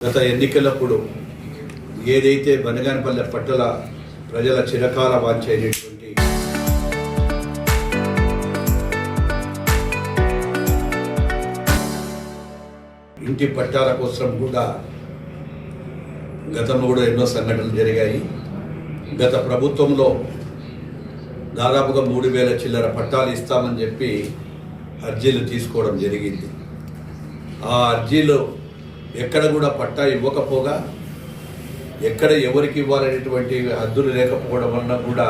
గత ఎన్నికలప్పుడు ఏదైతే బనగానపల్లె పట్టణ ప్రజల చిరకాల వాంఛ అయినటువంటి ఇంటి పట్టాల కోసం కూడా గతంలో కూడా ఎన్నో సంఘటనలు జరిగాయి. గత ప్రభుత్వంలో దాదాపుగా 3,000 చిల్లర పట్టాలు ఇస్తామని చెప్పి అర్జీలు తీసుకోవడం జరిగింది. ఆ అర్జీలో ఎక్కడ కూడా పట్టా ఇవ్వకపోగా ఎక్కడ ఎవరికి ఇవ్వాలనేటువంటి హద్దులు లేకపోవడం వలన కూడా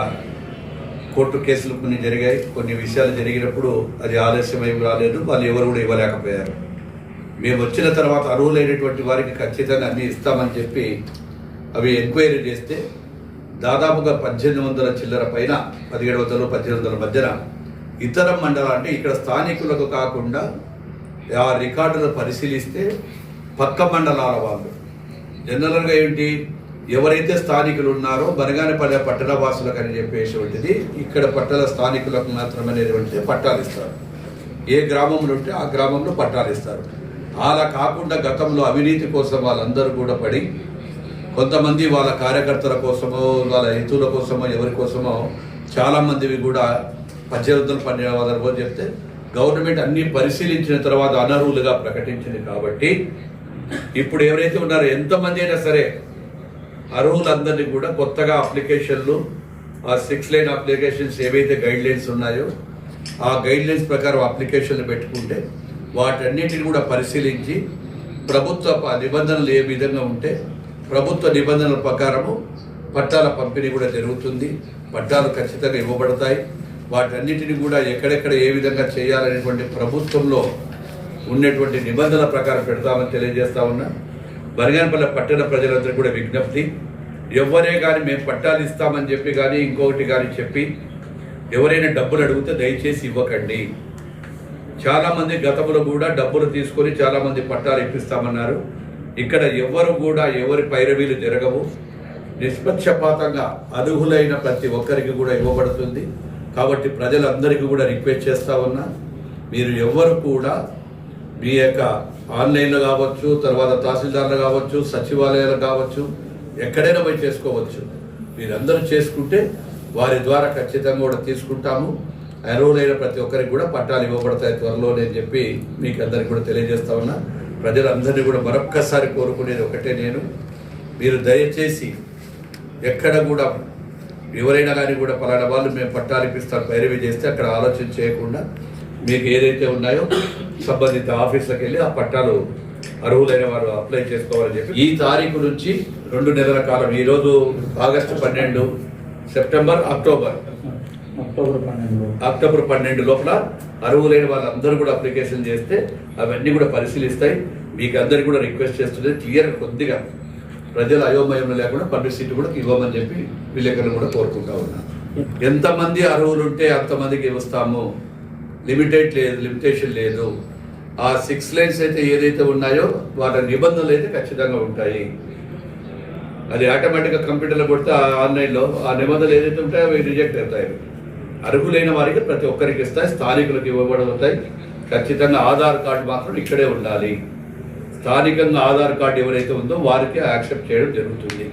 కోర్టు కేసులు కొన్ని జరిగాయి. కొన్ని విషయాలు జరిగినప్పుడు అది ఆలస్యమై రాలేదు, వాళ్ళు ఎవరు కూడా ఇవ్వలేకపోయారు. మేము వచ్చిన తర్వాత అర్హులైనటువంటి వారికి ఖచ్చితంగా అన్నీ ఇస్తామని చెప్పి అవి ఎంక్వైరీ చేస్తే దాదాపుగా 1,800 చిల్లర పైన 1,700 1,800 మధ్యన ఇతర మండలాలు అంటే ఇక్కడ స్థానికులకు కాకుండా ఆ రికార్డులు పరిశీలిస్తే పక్క మండలాల వాళ్ళు జనరల్గా ఏంటి ఎవరైతే స్థానికులు ఉన్నారో బనగానపల్లె పట్టణ వాసులకు అని చెప్పేటువంటిది ఇక్కడ పట్టణ స్థానికులకు మాత్రమనేటువంటిది పట్టాలు ఇస్తారు. ఏ గ్రామంలో ఉంటే ఆ గ్రామంలో పట్టాలు ఇస్తారు. అలా కాకుండా గతంలో అవినీతి కోసం వాళ్ళందరూ కూడా పడి కొంతమంది వాళ్ళ కార్యకర్తల కోసమో వాళ్ళ హితుల కోసమో ఎవరి కోసమో చాలామందివి కూడా 1,800 చెప్తే గవర్నమెంట్ అన్ని పరిశీలించిన తర్వాత అనర్హులుగా ప్రకటించింది. కాబట్టి ఇప్పుడు ఎవరైతే ఉన్నారో ఎంతమంది అయినా సరే అర్హులందరినీ కూడా కొత్తగా అప్లికేషన్లు ఆ 6 లైన్ అప్లికేషన్స్ ఏవైతే గైడ్ లైన్స్ ఉన్నాయో ఆ గైడ్ లైన్స్ ప్రకారం అప్లికేషన్లు పెట్టుకుంటే వాటన్నిటిని కూడా పరిశీలించి ప్రభుత్వ నిబంధనలు ఏ విధంగా ఉంటే ప్రభుత్వ నిబంధనల ప్రకారము పట్టాల పంపిణీ కూడా జరుగుతుంది. పట్టాలు ఖచ్చితంగా ఇవ్వబడతాయి. వాటన్నిటిని కూడా ఎక్కడెక్కడ ఏ విధంగా చేయాలనేటువంటి ప్రభుత్వంలో ఉన్నటువంటి నిబంధనల ప్రకారం పెడతామని తెలియజేస్తా ఉన్నా. బనగానపల్లె పట్టణ ప్రజలందరూ కూడా విజ్ఞప్తి, ఎవరే కానీ మేము పట్టాలు ఇస్తామని చెప్పి కానీ ఇంకొకటి కానీ చెప్పి ఎవరైనా డబ్బులు అడిగితే దయచేసి ఇవ్వకండి. చాలామంది గతంలో కూడా డబ్బులు తీసుకొని చాలామంది పట్టాలు ఇప్పిస్తామన్నారు. ఇక్కడ ఎవరు కూడా ఎవరి పైరవీలు జరగవు. నిష్పక్షపాతంగా అర్హులైన ప్రతి ఒక్కరికి కూడా ఇవ్వబడుతుంది. కాబట్టి ప్రజలందరికీ కూడా రిక్వెస్ట్ చేస్తా ఉన్నా, మీరు ఎవరు కూడా మీ యొక్క ఆన్లైన్లో కావచ్చు, తర్వాత తహసీల్దార్లు కావచ్చు, సచివాలయాలు కావచ్చు, ఎక్కడైనా పోయి చేసుకోవచ్చు. మీరందరూ చేసుకుంటే వారి ద్వారా ఖచ్చితంగా కూడా తీసుకుంటాము. అర్హులైన ప్రతి ఒక్కరికి కూడా పట్టాలు ఇవ్వబడతాయి త్వరలోనే అని చెప్పి మీకు అందరికీ కూడా తెలియజేస్తా ఉన్నా. ప్రజలందరినీ కూడా మరొక్కసారి కోరుకునేది ఒకటే, మీరు దయచేసి ఎక్కడ కూడా ఎవరైనా కానీ కూడా పలానా వాళ్ళు మేము పట్టాలు ఇప్పిస్తాం పైరవి చేస్తే అక్కడ ఆలోచన చేయకుండా మీకు ఏదైతే ఉన్నాయో సంబంధిత ఆఫీసులకు వెళ్ళి ఆ పట్టాలు అర్హులైన వారు అప్లై చేసుకోవాలని చెప్పి ఈ తారీఖు నుంచి 2 నెలల కాలం, ఈరోజు ఆగస్టు 12, సెప్టెంబర్, అక్టోబర్ 12 లోపల అర్హులైన వాళ్ళందరూ కూడా అప్లికేషన్ చేస్తే అవన్నీ కూడా పరిశీలిస్తాయి. మీకు అందరికీ కూడా రిక్వెస్ట్ చేస్తుంది, క్లియర్గా కొద్దిగా ప్రజల అయోమయంలో లేకుండా పబ్లిసిటీ కూడా ఇవ్వమని చెప్పి విలేకరులు కూడా కోరుకుంటా ఉన్నాను. ఎంతమంది అర్హులు ఉంటే అంతమందికి ఇస్తాము, లిమిటేషన్ లేదు. ఆ 6 లైన్స్ అయితే ఏదైతే ఉన్నాయో వాటి నిబంధనలు అయితే ఖచ్చితంగా ఉంటాయి. అది ఆటోమేటిక్గా కంప్యూటర్లో కొడితే ఆన్లైన్లో ఆ నిబంధనలు ఏదైతే ఉంటాయో అవి రిజెక్ట్ అవుతాయి. అర్హులైన వారికి ప్రతి ఒక్కరికి ఇస్తాయి, స్థానికులకు ఇవ్వబడతాయి. ఖచ్చితంగా ఆధార్ కార్డు మాత్రం ఇక్కడే ఉండాలి. స్థానికంగా ఆధార్ కార్డు ఎవరైతే ఉందో వారికి యాక్సెప్ట్ చేయడం జరుగుతుంది.